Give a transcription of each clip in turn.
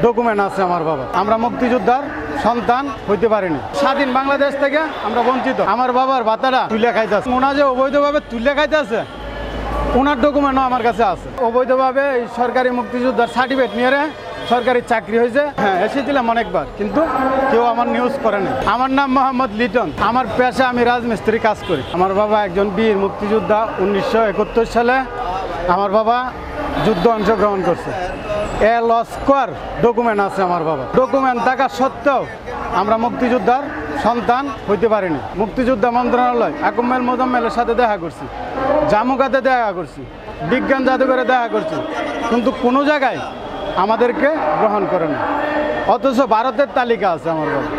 Document আছে আমার বাবা। আমরা মুক্তিযোদ্ধার সন্তান হইতে পারিনি। স্বাধীন বাংলাদেশ থেকে আমরা বঞ্চিত। আমার বাবার ভাতাটা তুলে খাইতেছে, ওনা যে অবৈধভাবে তুলে খাইতেছে ওনার ডকুমেন্টও আমার কাছে আছে। অবৈধভাবে এই সরকারি মুক্তিযোদ্ধার সার্টিফিকেট নিয়ে সরকারি চাকরি হয়েছে। হ্যাঁ, এসেছিলাম অনেকবার, কিন্তু কেউ আমার নিউজ করেনি। আমার নাম মোহাম্মদ লিটন। আমার পেশা, আমি রাজমিস্ত্রি কাজ করি। আমার বাবা একজন বীর মুক্তিযোদ্ধা। 1971 সালে আমার বাবা যুদ্ধ অংশগ্রহণ করছে। লস্কর ডকুমেন্ট আছে আমার বাবা। ডকুমেন্ট থাকা সত্ত্বেও আমরা মুক্তিযোদ্ধার সন্তান হইতে পারিনি। মুক্তিযোদ্ধা মন্ত্রণালয় আকমেল মোজাম্মেলের সাথে দেখা করছি, জামুকাতে দেখা করছি, বিজ্ঞান জাদুঘরে দেখা করছি, কিন্তু কোনো জায়গায় আমাদেরকে গ্রহণ করে না। অথচ ভারতের তালিকা আছে আমার বাবা।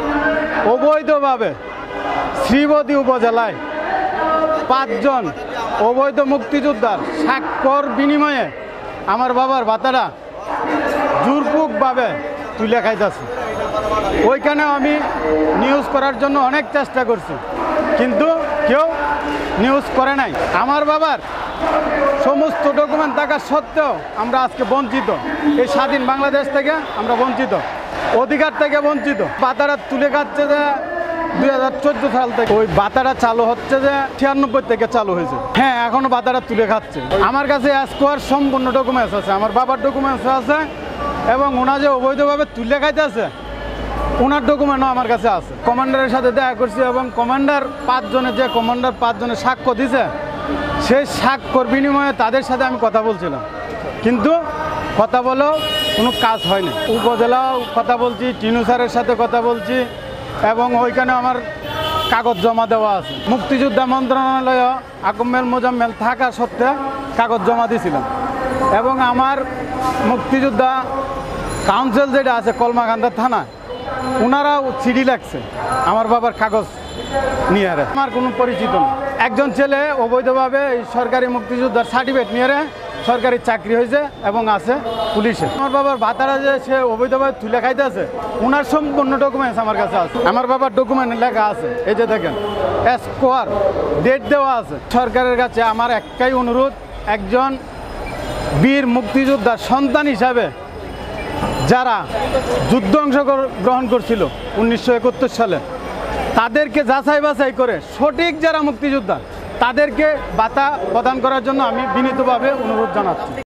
অবৈধভাবে শ্রীবতী উপজেলায় 5 জন অবৈধ মুক্তিযোদ্ধার স্বাক্ষর বিনিময়ে আমার বাবার ভাতাটা জোরপূর্বকভাবে তুলে খাইতেছে। ওইখানেও আমি নিউজ করার জন্য অনেক চেষ্টা করছি, কিন্তু কেউ নিউজ করে নাই। আমার বাবার সমস্ত ডকুমেন্ট থাকা সত্ত্বেও আমরা আজকে বঞ্চিত। এই স্বাধীন বাংলাদেশ থেকে আমরা বঞ্চিত, অধিকার থেকে বঞ্চিত। ভাতাটা তুলে খাচ্ছে যে 2014 সাল থেকে। ওই ভাতাটা চালু হচ্ছে যে 96 থেকে চালু হয়েছে। হ্যাঁ, এখনো ভাতাটা তুলে খাচ্ছে। আমার কাছে স্কোয়ার সম্পূর্ণ ডকুমেন্টস আছে, আমার বাবার ডকুমেন্টস আছে, এবং ওনা যে অবৈধভাবে তুলে খাইতেছে ওনার ডকুমেন্টও আমার কাছে আছে। কমান্ডারের সাথে দেখা করছি, এবং কমান্ডার 5 জনের সাক্ষ্য দিছে। সেই স্বাক্ষর বিনিময়ে তাদের সাথে আমি কথা বলছিলাম, কিন্তু কথা বলেও কোনো কাজ হয়নি। উপজেলাও কথা বলছি, টিনু স্যারের সাথে কথা বলছি, এবং ওইখানে আমার কাগজ জমা দেওয়া আছে। মুক্তিযোদ্ধা মন্ত্রণালয় আকমেল মোজাম্মেল থাকা সত্ত্বে কাগজ জমা দিয়েছিলাম, এবং আমার মুক্তিযোদ্ধা কাউন্সিল যেটা আছে কলমাকান্দা থানা, ওনারাও চিঠি লাগছে আমার বাবার কাগজ নিয়ে। আমার কোনো পরিচিত না। একজন ছেলে অবৈধভাবে এই সরকারি মুক্তিযোদ্ধার সার্টিফিকেট নিয়ে সরকারি চাকরি হয়েছে এবং আছে পুলিশে। আমার বাবার ভাতারা যে সে অবৈধভাবে তুলে খাইতেছে ওনার সম্পূর্ণ ডকুমেন্টস আমার কাছে আছে। আমার বাবার ডকুমেন্ট লেখা আছে, এই যে দেখেন, স্কোয়ার ডেট দেওয়া আছে। সরকারের কাছে আমার একটাই অনুরোধ, একজন বীর মুক্তিযোদ্ধার সন্তান হিসাবে যারা যুদ্ধ অংশগ্রহণ করছিল 1971 সালে, তাদেরকে যাচাই বাছাই করে সঠিক যারা মুক্তিযোদ্ধা তাদেরকে ভাতা প্রদান করার জন্য আমি বিনীতভাবে অনুরোধ জানাচ্ছি।